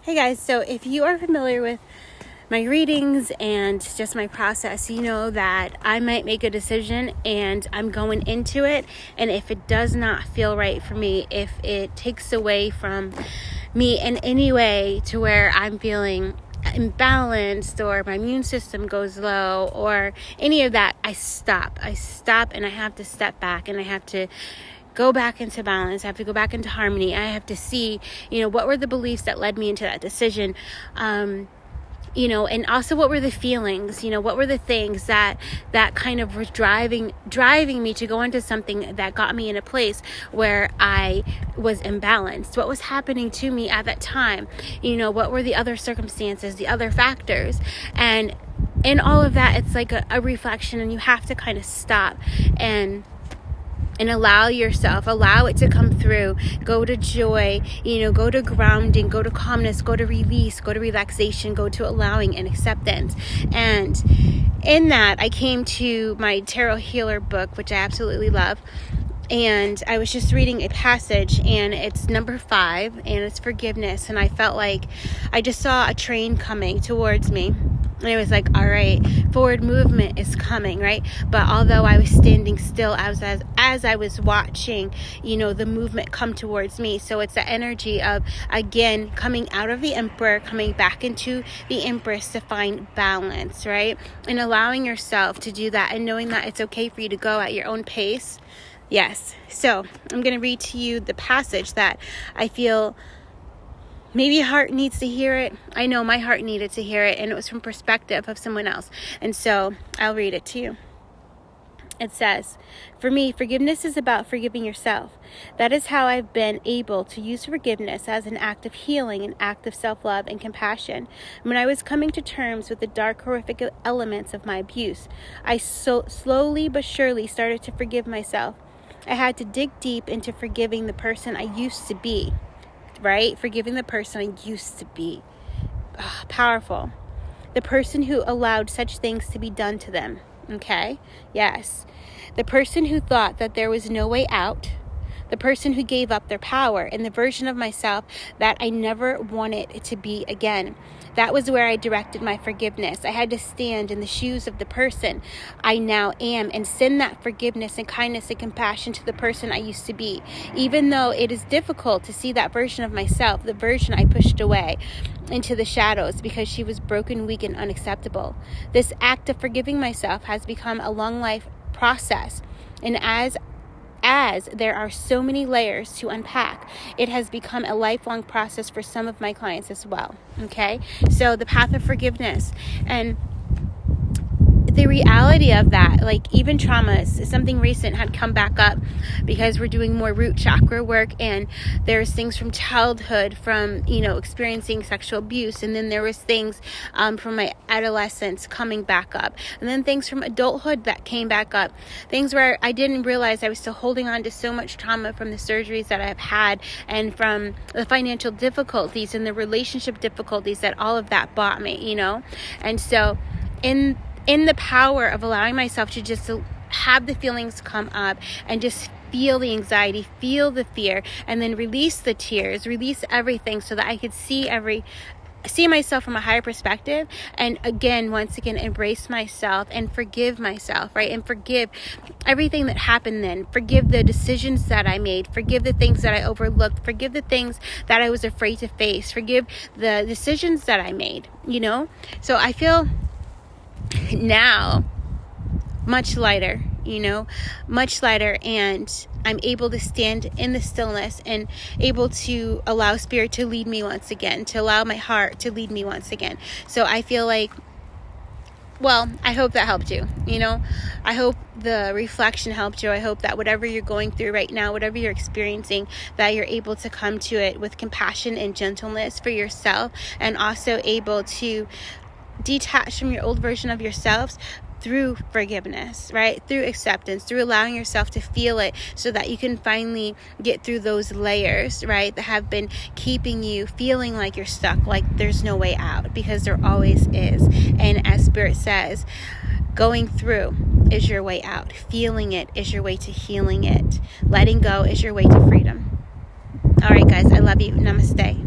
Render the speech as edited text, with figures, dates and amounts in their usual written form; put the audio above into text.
Hey guys, so if you are familiar with my readings and just my process, you know that I might make a decision and I'm going into it, and if it does not feel right for me, if it takes away from me in any way to where I'm feeling imbalanced or my immune system goes low or any of that, I stop and I have to step back and I have to go back into balance. I have to go back into harmony. I have to see, what were the beliefs that led me into that decision? And also what were the feelings, what were the things that kind of was driving me to go into something that got me in a place where I was imbalanced. What was happening to me at that time? What were the other circumstances, the other factors? And in all of that, it's like a reflection, and you have to kind of stop and allow it to come through. Go to joy, go to grounding, go to calmness, go to release, go to relaxation, go to allowing and acceptance. And in that, I came to my Tarot Healer book, which I absolutely love. And I was just reading a passage, and it's number 5, and it's forgiveness. And I felt like I just saw a train coming towards me. And it was like, all right, forward movement is coming, right? But although I was standing still as I was watching, the movement come towards me. So it's the energy of, again, coming out of the Emperor, coming back into the Empress to find balance, right? And allowing yourself to do that and knowing that it's okay for you to go at your own pace. Yes. So I'm going to read to you the passage that I feel maybe your heart needs to hear it. I know my heart needed to hear it, and it was from perspective of someone else. And so I'll read it to you. It says, "For me, forgiveness is about forgiving yourself. That is how I've been able to use forgiveness as an act of healing, an act of self-love and compassion. When I was coming to terms with the dark, horrific elements of my abuse, I slowly but surely started to forgive myself. I had to dig deep into forgiving the person I used to be." Right? Forgiving the person I used to be. Powerful. The person who allowed such things to be done to them. Okay? Yes. The person who thought that there was no way out. The person who gave up their power, and the version of myself that I never wanted to be again. That was where I directed my forgiveness. I had to stand in the shoes of the person I now am and send that forgiveness and kindness and compassion to the person I used to be. Even though it is difficult to see that version of myself, the version I pushed away into the shadows because she was broken, weak, and unacceptable. This act of forgiving myself has become a long life process. And as there are so many layers to unpack, it has become a lifelong process for some of my clients as well. Okay, so the path of forgiveness and the reality of that, like even traumas, something recent had come back up because we're doing more root chakra work, and there's things from childhood, from experiencing sexual abuse, and then there was things from my adolescence coming back up, and then things from adulthood that came back up, things where I didn't realize I was still holding on to so much trauma from the surgeries that I've had, and from the financial difficulties and the relationship difficulties that all of that brought me, and so in the power of allowing myself to just have the feelings come up and just feel the anxiety, feel the fear, and then release the tears, release everything so that I could see myself from a higher perspective, and once again embrace myself and forgive myself, right? And forgive everything that happened then. Forgive the decisions that I made. Forgive the things that I overlooked. Forgive the things that I was afraid to face. Forgive the decisions that I made, So I feel now much lighter, and I'm able to stand in the stillness and able to allow spirit to lead me once again, to allow my heart to lead me once again. So I feel like, I hope that helped you. I hope the reflection helped you. I hope that whatever you're going through right now, whatever you're experiencing, that you're able to come to it with compassion and gentleness for yourself, and also able to detach from your old version of yourselves through forgiveness, right? Through acceptance, through allowing yourself to feel it, so that you can finally get through those layers, right? That have been keeping you feeling like you're stuck, like there's no way out, because there always is. And as Spirit says, going through is your way out. Feeling it is your way to healing it. Letting go is your way to freedom. All right, guys, I love you. Namaste.